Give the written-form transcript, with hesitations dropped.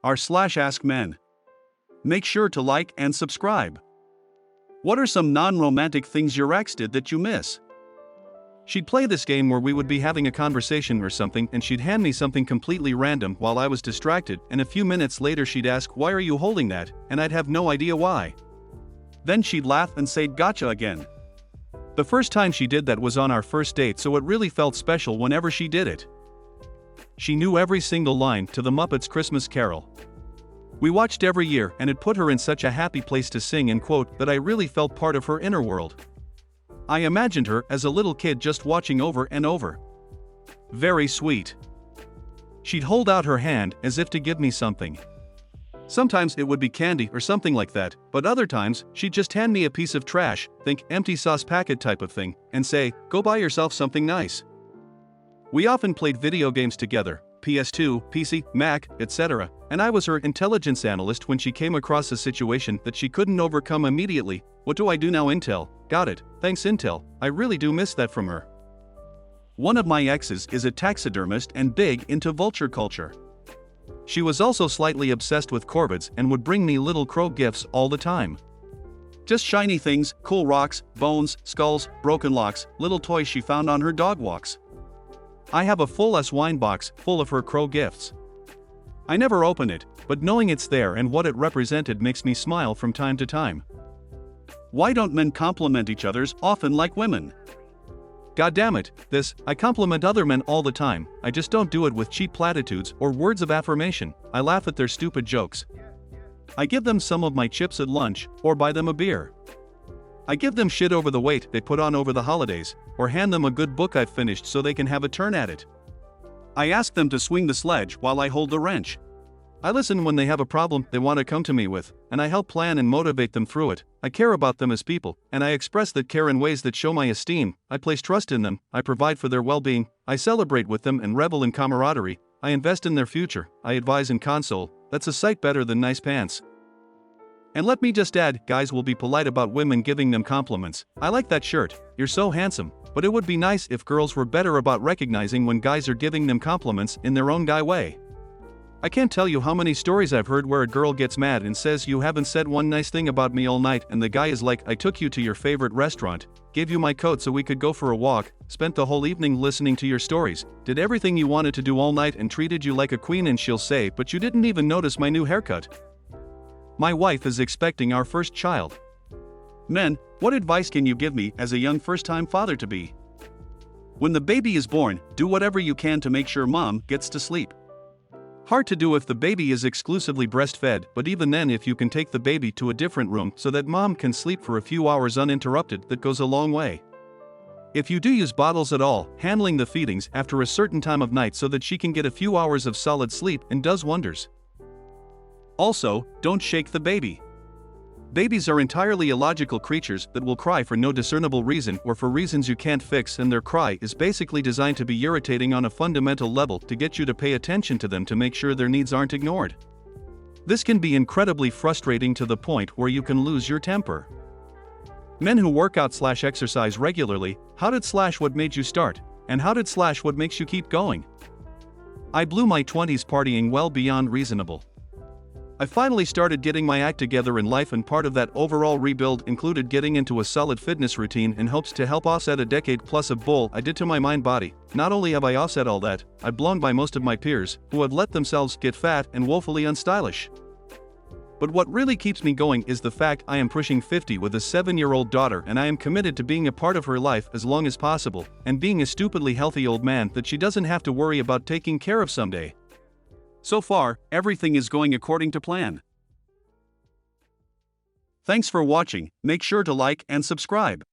r/AskMen. Make sure to like and subscribe. What are some non-romantic things your ex did that you miss? She'd play this game where we would be having a conversation or something and she'd hand me something completely random while I was distracted, and a few minutes later she'd ask, "Why are you holding that?" and I'd have no idea why. Then she'd laugh and say, "Gotcha again." The first time she did that was on our first date, so it really felt special whenever she did it. She knew every single line to the Muppets' Christmas Carol. We watched every year and it put her in such a happy place to sing and quote that I really felt part of her inner world. I imagined her as a little kid just watching over and over. Very sweet. She'd hold out her hand as if to give me something. Sometimes it would be candy or something like that, but other times she'd just hand me a piece of trash, think empty sauce packet type of thing, and say, "Go buy yourself something nice." We often played video games together, PS2, PC, Mac, etc., and I was her intelligence analyst when she came across a situation that she couldn't overcome immediately. "What do I do now, Intel?" "Got it, thanks Intel." I really do miss that from her. One of my exes is a taxidermist and big into vulture culture. She was also slightly obsessed with corvids and would bring me little crow gifts all the time. Just shiny things, cool rocks, bones, skulls, broken locks, little toys she found on her dog walks. I have a full wine box full of her crow gifts. I never open it, but knowing it's there and what it represented makes me smile from time to time. Why don't men compliment each other often like women? God damn it, I compliment other men all the time, I just don't do it with cheap platitudes or words of affirmation. I laugh at their stupid jokes. I give them some of my chips at lunch, or buy them a beer. I give them shit over the weight they put on over the holidays, or hand them a good book I've finished so they can have a turn at it. I ask them to swing the sledge while I hold the wrench. I listen when they have a problem they want to come to me with, and I help plan and motivate them through it. I care about them as people, and I express that care in ways that show my esteem. I place trust in them, I provide for their well-being, I celebrate with them and revel in camaraderie, I invest in their future, I advise and console. That's a sight better than nice pants. And let me just add, guys will be polite about women giving them compliments. "I like that shirt, you're so handsome," but it would be nice if girls were better about recognizing when guys are giving them compliments in their own guy way. I can't tell you how many stories I've heard where a girl gets mad and says, "You haven't said one nice thing about me all night," and the guy is like, "I took you to your favorite restaurant, gave you my coat so we could go for a walk, spent the whole evening listening to your stories, did everything you wanted to do all night and treated you like a queen," and she'll say, "But you didn't even notice my new haircut." My wife is expecting our first child. Men, what advice can you give me as a young first-time father-to-be? When the baby is born, do whatever you can to make sure mom gets to sleep. Hard to do if the baby is exclusively breastfed, but even then, if you can take the baby to a different room so that mom can sleep for a few hours uninterrupted, that goes a long way. If you do use bottles at all, handling the feedings after a certain time of night so that she can get a few hours of solid sleep and does wonders. Also, don't shake the baby. Babies are entirely illogical creatures that will cry for no discernible reason or for reasons you can't fix, and their cry is basically designed to be irritating on a fundamental level to get you to pay attention to them to make sure their needs aren't ignored. This can be incredibly frustrating to the point where you can lose your temper. Men who work out/exercise regularly, how did what made you start, and how did what makes you keep going? I blew my 20s partying well beyond reasonable. I finally started getting my act together in life, and part of that overall rebuild included getting into a solid fitness routine in hopes to help offset a decade plus of bull I did to my mind-body. Not only have I offset all that, I've blown by most of my peers, who have let themselves get fat and woefully unstylish. But what really keeps me going is the fact I am pushing 50 with a 7-year-old daughter, and I am committed to being a part of her life as long as possible, and being a stupidly healthy old man that she doesn't have to worry about taking care of someday. So far, everything is going according to plan. Thanks for watching. Make sure to like and subscribe.